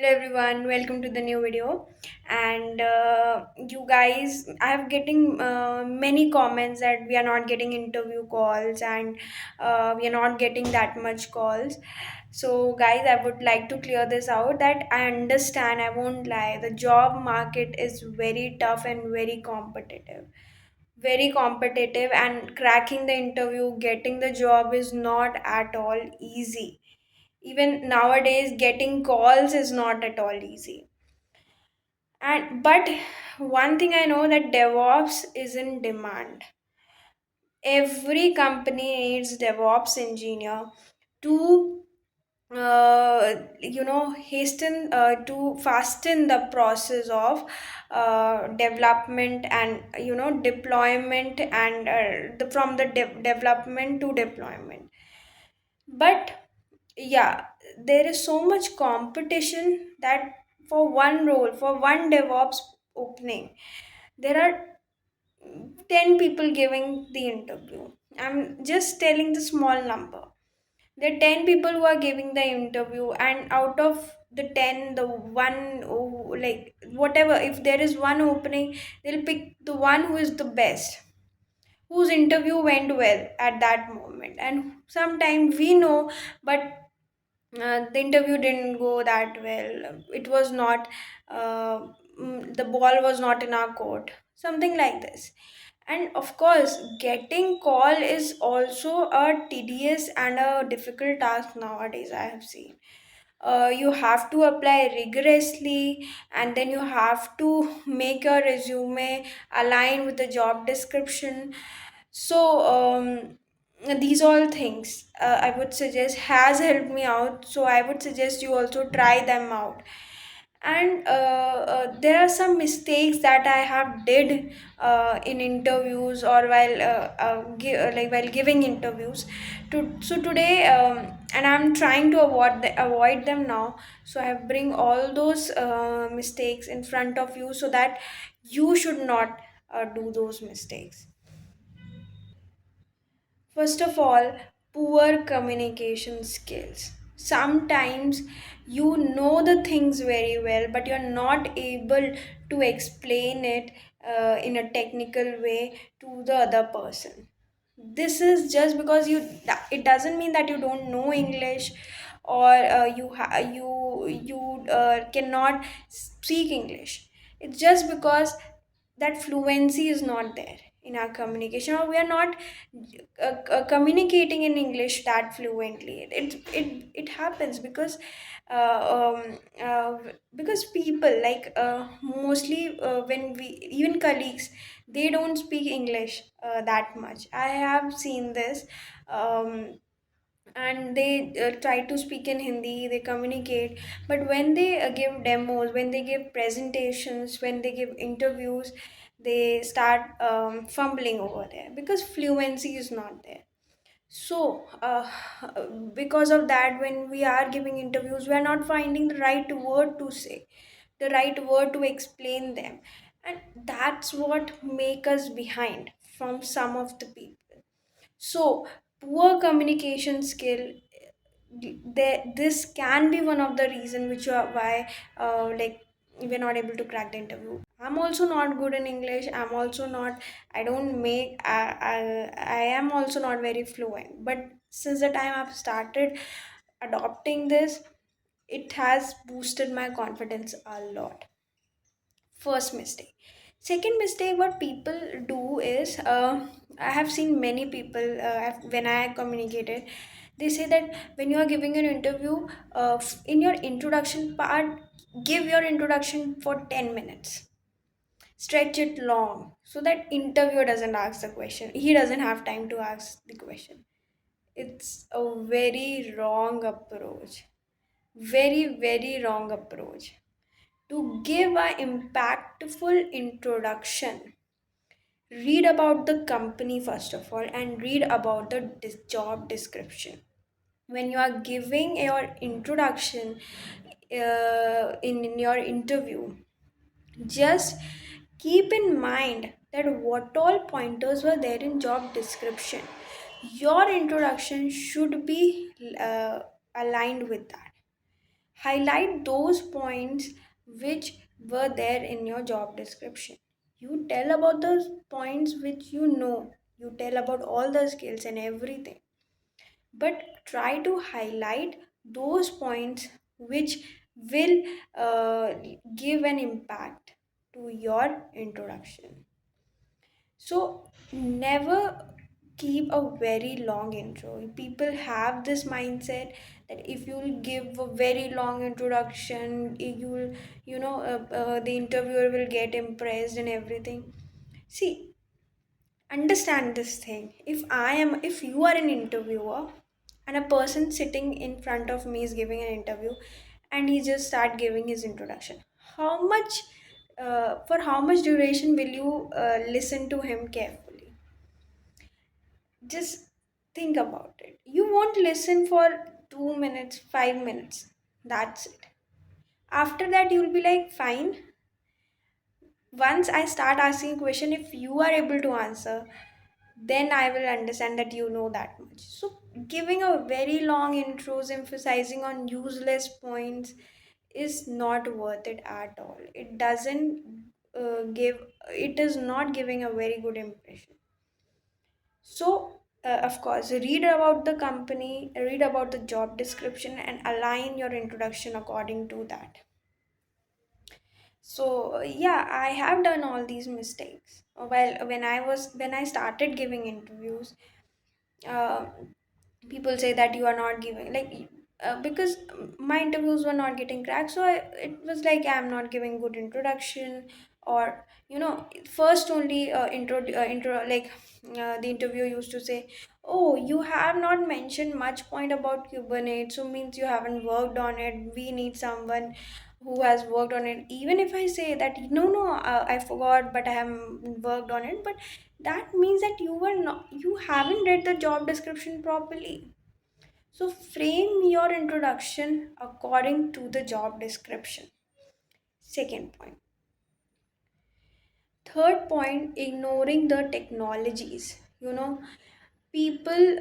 Hello everyone, welcome to the new video. And you guys, I have getting many comments that we are not getting interview calls and we are not getting that much calls. So guys, I would like to clear this out that I understand, I won't lie, the job market is very tough and very competitive. Very competitive, and cracking the interview, getting the job is not at all easy. Even nowadays getting calls is not at all easy. And but one thing I know, that DevOps is in demand. Every company needs DevOps engineer to hasten to fasten the process of development and deployment, and from the development to deployment. But yeah, there is so much competition that for one role, for one DevOps opening, there are 10 people giving the interview. I'm just telling the small number. There are 10 people who are giving the interview, and out of the 10, the one who, like, whatever, if there is one opening, they'll pick the one who is the best, whose interview went well at that moment. And sometimes we know, but the interview didn't go that well. It was not, the ball was not in our court, something like this. And of course, getting call is also a tedious and a difficult task nowadays, I have seen. You have to apply rigorously, and then you have to make your resume align with the job description. So these all things, I would suggest, has helped me out, so I would suggest you also try them out. And there are some mistakes that I have did in interviews, or while giving interviews. So today, and I'm trying to avoid them now. So I have bring all those mistakes in front of you, so that you should not do those mistakes. First of all, poor communication skills. Sometimes you know the things very well, but you're not able to explain it in a technical way to the other person. This is just because it doesn't mean that you don't know English, or you cannot speak English. It's just because that fluency is not there in our communication, or we are not communicating in English that fluently. It happens because because people, like, mostly when we, even colleagues, they don't speak English that much. I have seen this. um, and they try to speak in Hindi, they communicate, but when they give demos, when they give presentations, when they give interviews, they start fumbling over there because fluency is not there. So, because of that, when we are giving interviews, we are not finding the right word to say, the right word to explain them, and that's what make us behind from some of the people. So, poor communication skill, this can be one of the reason which are why, like, we're not able to crack the interview. I'm also not good in English. I'm also not. I don't make. I am also not very fluent. But since the time I've started adopting this, it has boosted my confidence a lot. First mistake. Second mistake, what people do is, I have seen many people, when I communicated, they say that when you are giving an interview, in your introduction part, give your introduction for 10 minutes. Stretch it long so that interviewer doesn't ask the question. He doesn't have time to ask the question. It's a very wrong approach. Very, very wrong approach. To give a impactful introduction, read about the company first of all, and read about the job description. When you are giving your introduction in your interview, just keep in mind that what all pointers were there in job description. Your introduction should be aligned with that. Highlight those points which were there in your job description. You tell about those points which you know, you tell about all the skills and everything, but try to highlight those points which will give an impact to your introduction. So never keep a very long intro. People have this mindset that if you'll give a very long introduction, you'll, the interviewer will get impressed and everything. See, understand this thing. If you are an interviewer and a person sitting in front of me is giving an interview and he just start giving his introduction, how much, for how much duration will you listen to him carefully? Just think about it. You won't listen for 2 minutes, 5 minutes. That's it. After that, you'll be like, fine. Once I start asking a question, if you are able to answer, then I will understand that you know that much. So, giving a very long intros, emphasizing on useless points is not worth it at all. It doesn't it is not giving a very good impression. So, of course, read about the company, read about the job description, and align your introduction according to that. So, yeah, I have done all these mistakes. Well, when I started giving interviews, uh, people say that you are not giving, like, because my interviews were not getting cracked, so it was like I'm not giving good introduction, or first only intro, like, the interviewer used to say, oh, you have not mentioned much point about Kubernetes, so means you haven't worked on it. We need someone who has worked on it. Even if I say that no, I forgot, but I haven't worked on it, but that means that you haven't read the job description properly. So frame your introduction according to the job description. Second point. Third point, ignoring the technologies. People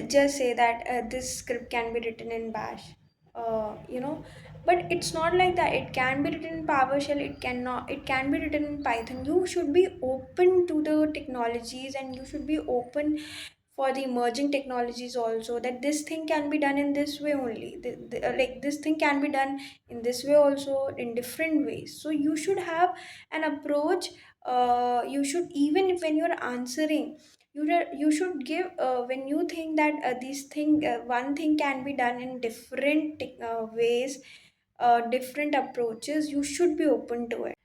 just say that this script can be written in bash, but it's not like that. It can be written in PowerShell, it can be written in Python. You should be open to the technologies, and you should be open for the emerging technologies also, that this thing can be done in this way only, like this thing can be done in this way also, in different ways. So you should have an approach. You should, even if when you're answering, you should give, when you think that this thing, one thing can be done in different ways, different approaches, you should be open to it.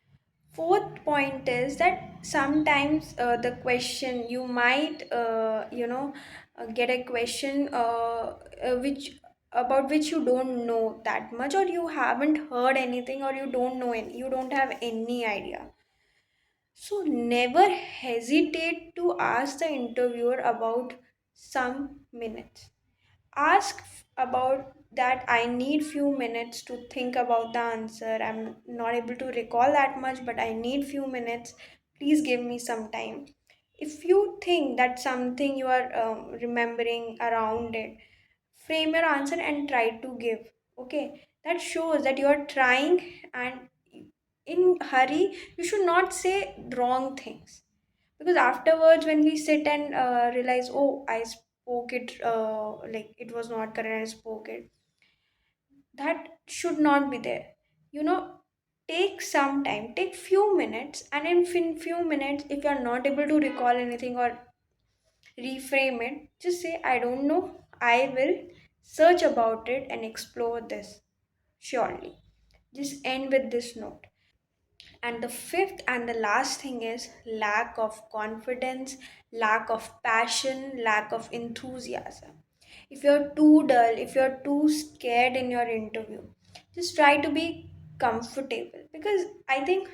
Fourth point is that sometimes the question you might, get a question, which about which you don't know that much, or you haven't heard anything, or you don't know any, you don't have any idea. So never hesitate to ask the interviewer about some minutes. Ask about that, I need few minutes to think about the answer. I'm not able to recall that much, but I need few minutes. Please give me some time. If you think that something you are remembering around it, frame your answer and try to give. Okay, that shows that you are trying, and in hurry you should not say wrong things, because afterwards when we sit and realize, oh, I spoke it, like it was not correct, I spoke it, that should not be there. you know Take some time, take few minutes, and in few minutes, if you are not able to recall anything or reframe it, just say, I don't know, I will search about it and explore this surely. Just end with this note. And the fifth and the last thing is lack of confidence, lack of passion, lack of enthusiasm. If you're too dull, if you're too scared in your interview, just try to be comfortable. Because I think,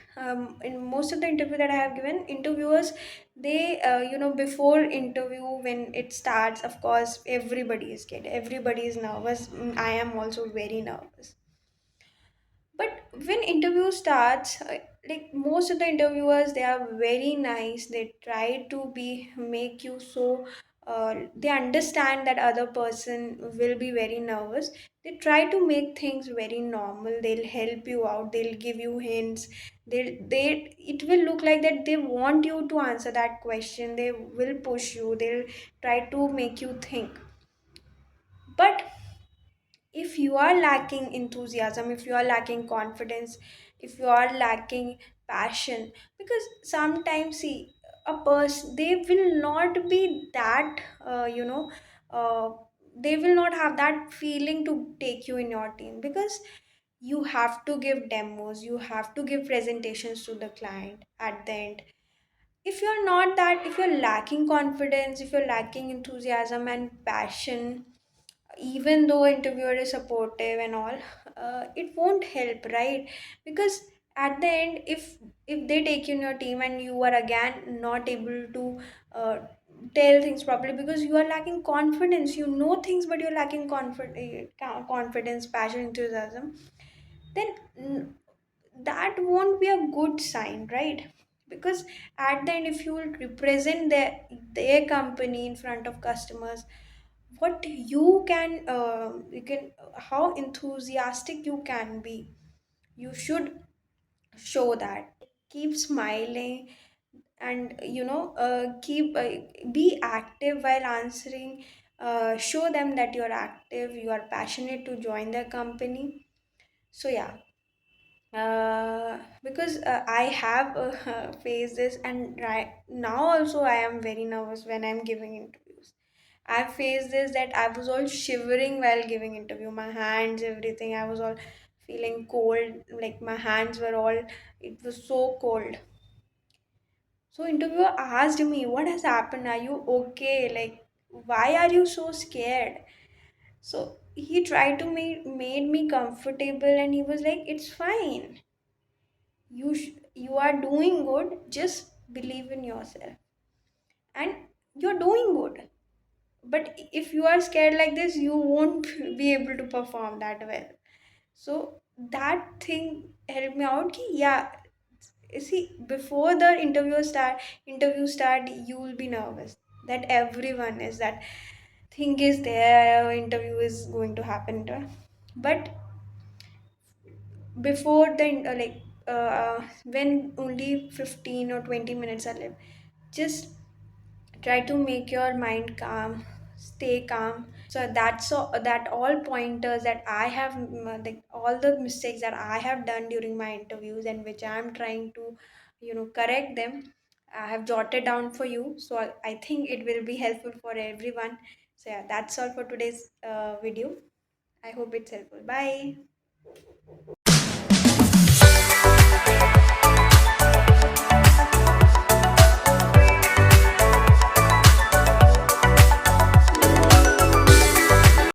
in most of the interview that I have given, interviewers, they, before interview, when it starts, of course, everybody is scared, everybody is nervous. I am also very nervous. But when interview starts, like most of the interviewers, they are very nice. They try to be make you so they understand that other person will be very nervous. They try to make things very normal. They'll help you out, they'll give you hints. They it will look like that they want you to answer that question. They will push you, they'll try to make you think. But if you are lacking enthusiasm, if you are lacking confidence, if you are lacking passion, because sometimes see, a person, they will not be that uh, they will not have that feeling to take you in your team, because you have to give demos, you have to give presentations to the client at the end. If you're not that, if you're lacking confidence, if you're lacking enthusiasm and passion, even though interviewer is supportive and all, it won't help, right? Because at the end, if they take you in your team and you are again not able to uh, tell things properly because you are lacking confidence, you know things but you're lacking confidence, passion, enthusiasm, then that won't be a good sign, right? Because at the end, if you will represent their company in front of customers, what you can how enthusiastic you can be, you should show that. Keep smiling, and keep be active while answering. Show them that you're active, you are passionate to join their company. So yeah, because I have faced this, and right now also I am very nervous when I'm giving interviews. I faced this, that I was all shivering while giving interview, my hands, everything. I was all feeling cold, like my hands were all, it was so cold. So interviewer asked me, "What has happened? Are you okay? Like, why are you so scared?" So he tried to made me comfortable, and he was like, "It's fine. You are doing good. Just believe in yourself, and you're doing good. But if you are scared like this, you won't be able to perform that well." So that thing helped me out ki, yeah, see, before the interview start, you will be nervous, that everyone is, that thing is there, interview is going to happen, but before the when only 15 or 20 minutes are left, just try to make your mind calm, stay calm. So that all pointers that I have, like all the mistakes that I have done during my interviews, and which I am trying to correct them, I have jotted down for you. So I think it will be helpful for everyone. So yeah, that's all for today's video. I hope it's helpful. Bye.